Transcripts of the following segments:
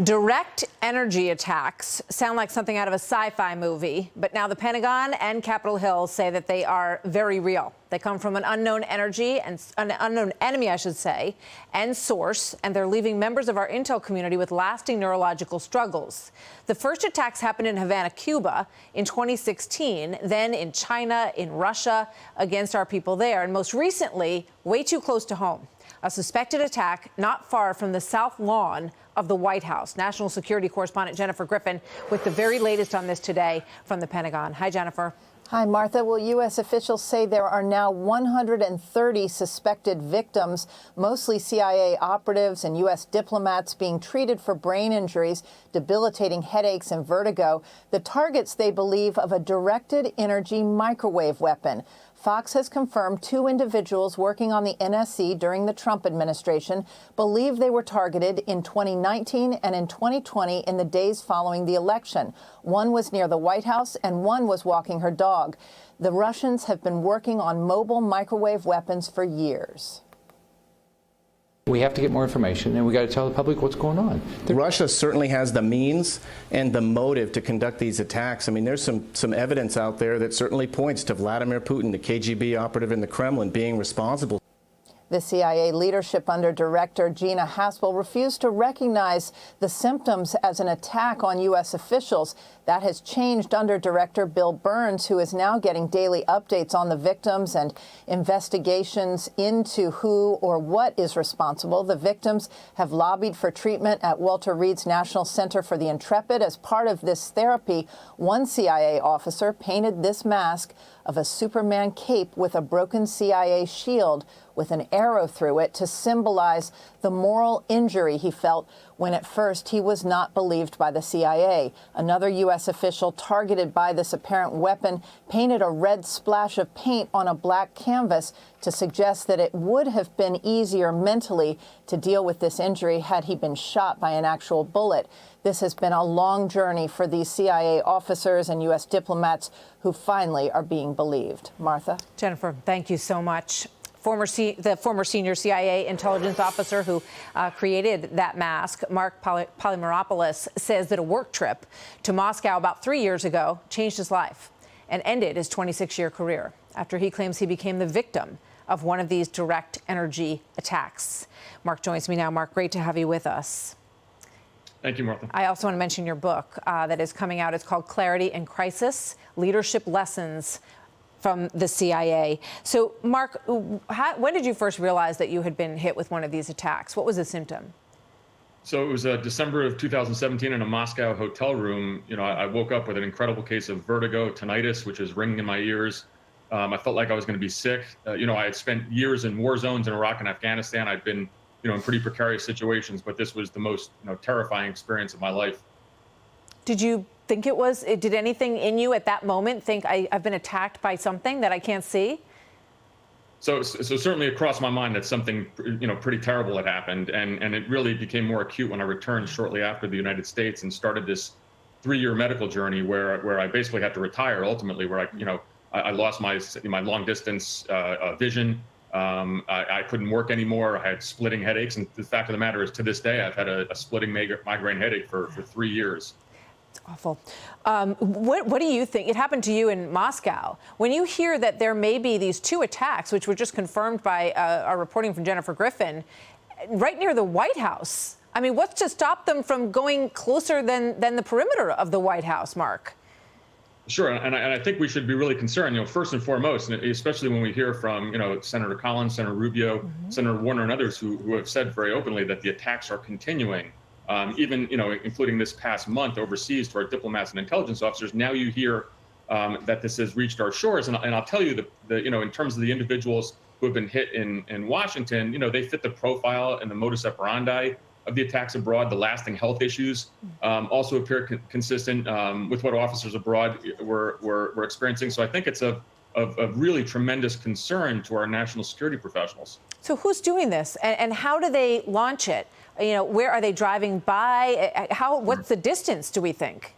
Direct energy attacks sound like something out of a sci-fi movie, but now the Pentagon and Capitol Hill say that they are very real. They come from an unknown energy and an unknown enemy, I should say, and source, and they're leaving members of our intel community with lasting neurological struggles. The first attacks happened in Havana, Cuba in 2016, then in China, in Russia, against our people there, and most recently, way too close to home. A suspected attack not far from the south lawn of the White House. National security correspondent Jennifer Griffin with the very latest on this today from the Pentagon. Hi, Jennifer. Hi, Martha. Well, U.S. officials say there are now 130 suspected victims, mostly CIA operatives and U.S. diplomats being treated for brain injuries, debilitating headaches and vertigo. The targets, they believe, of a directed energy microwave weapon. Fox has confirmed 2 individuals working on the NSC during the Trump administration believe they were targeted in 2019 and in 2020 in the days following the election. One was near the White House and one was walking her dog. The Russians have been working on mobile microwave weapons for years. We have to get more information, and we got to tell the public what's going on. Russia certainly has the means and the motive to conduct these attacks. I mean, there's some evidence out there that certainly points to Vladimir Putin, the KGB operative in the Kremlin, being responsible. The CIA leadership under Director Gina Haspel refused to recognize the symptoms as an attack on U.S. officials. That has changed under Director Bill Burns, who is now getting daily updates on the victims and investigations into who or what is responsible. The victims have lobbied for treatment at Walter Reed's National Center for the Intrepid. As part of this therapy, one CIA officer painted this mask of a Superman cape with a broken CIA shield with an arrow through it to symbolize the moral injury he felt when at first he was not believed by the CIA. Another U.S. official targeted by this apparent weapon painted a red splash of paint on a black canvas to suggest that it would have been easier mentally to deal with this injury had he been shot by an actual bullet. This has been a long journey for these CIA officers and U.S. diplomats who finally are being believed. Martha? Jennifer, thank you so much. The former senior CIA intelligence officer who created that mask, Mark Polymeropoulos, says that a work trip to Moscow about 3 years ago changed his life and ended his 26-year career after he claims he became the victim of one of these direct energy attacks. Mark joins me now. Mark, great to have you with us. Thank you, Martha. I also want to mention your book that is coming out. It's called Clarity in Crisis: Leadership Lessons from the CIA. So, Mark, when did you first realize that you had been hit with one of these attacks? What was the symptom? So it was December of 2017 in a Moscow hotel room. You know, I woke up with an incredible case of vertigo, tinnitus, which is ringing in my ears. I felt like I was going to be sick. You know, I had spent years in war zones in Iraq and Afghanistan. I'd been, you know, in pretty precarious situations, but this was the most, you know, terrifying experience of my life. Did you think did anything in you at that moment think I've been attacked by something that I can't see? So certainly it crossed my mind that something, you know, pretty terrible had happened. And it really became more acute when I returned shortly after the United States and started this 3-year medical journey where I basically had to retire ultimately, where I lost my long distance vision. I couldn't work anymore. I had splitting headaches. And the fact of the matter is, to this day, I've had a splitting migraine headache for 3 years. It's awful. What do you think? It happened to you in Moscow. When you hear that there may be these 2 attacks, which were just confirmed by our reporting from Jennifer Griffin, right near the White House, I mean, what's to stop them from going closer than the perimeter of the White House, Mark? Sure, and I think we should be really concerned, you know, first and foremost, and especially when we hear from, you know, Senator Collins, Senator Rubio, Senator Warner, and others who have said very openly that the attacks are continuing. Even, you know, including this past month overseas to our diplomats and intelligence officers. Now you hear that this has reached our shores. And I'll tell you, you know, in terms of the individuals who have been hit in Washington, you know, they fit the profile and the modus operandi of the attacks abroad. The lasting health issues also appear consistent with what officers abroad were experiencing. So I think it's of really tremendous concern to our national security professionals. So who's doing this, and how do they launch it? You know, where are they driving by? What's the distance, do we think?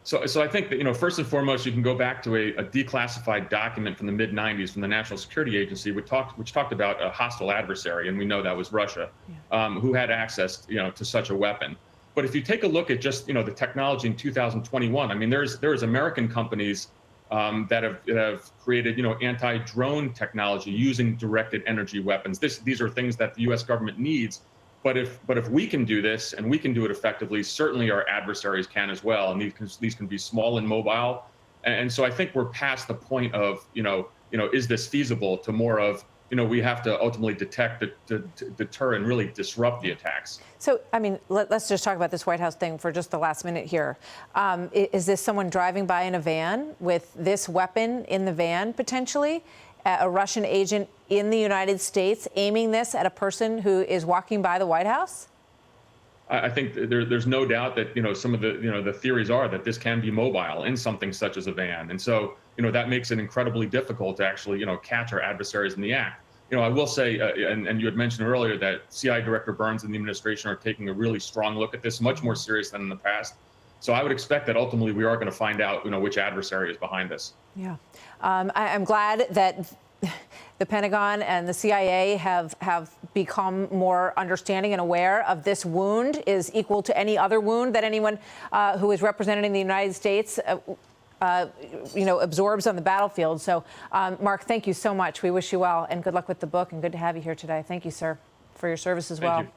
So I think that, you know, first and foremost, you can go back to a declassified document from the mid-'90s from the National Security Agency, which talked about a hostile adversary, and we know that was Russia, who had access, you know, to such a weapon. But if you take a look at just the technology in 2021, I mean, there's American companies that have created anti-drone technology using directed energy weapons. These are things that the U.S. government needs. But if we can do this and we can do it effectively, certainly our adversaries can as well. And these can be small and mobile. And so I think we're past the point of is this feasible, to more of we have to ultimately detect, deter, and really disrupt the attacks. So, I mean, let's just talk about this White House thing for just the last minute here. Is this someone driving by in a van with this weapon in the van, potentially? A Russian agent in the United States aiming this at a person who is walking by the White House? I think there's no doubt that some of the theories are that this can be mobile in something such as a van, and so that makes it incredibly difficult to actually catch our adversaries in the act. I will say, and you had mentioned earlier that CIA Director Burns and the administration are taking a really strong look at this, much more serious than in the past. So I would expect that ultimately we are going to find out which adversary is behind this. Yeah, I'm glad that the Pentagon and the CIA have become more understanding and aware of this wound is equal to any other wound that anyone who is representing the United States absorbs on the battlefield. So, Mark, thank you so much. We wish you well and good luck with the book, and good to have you here today. Thank you, sir, for your service as well. Thank you.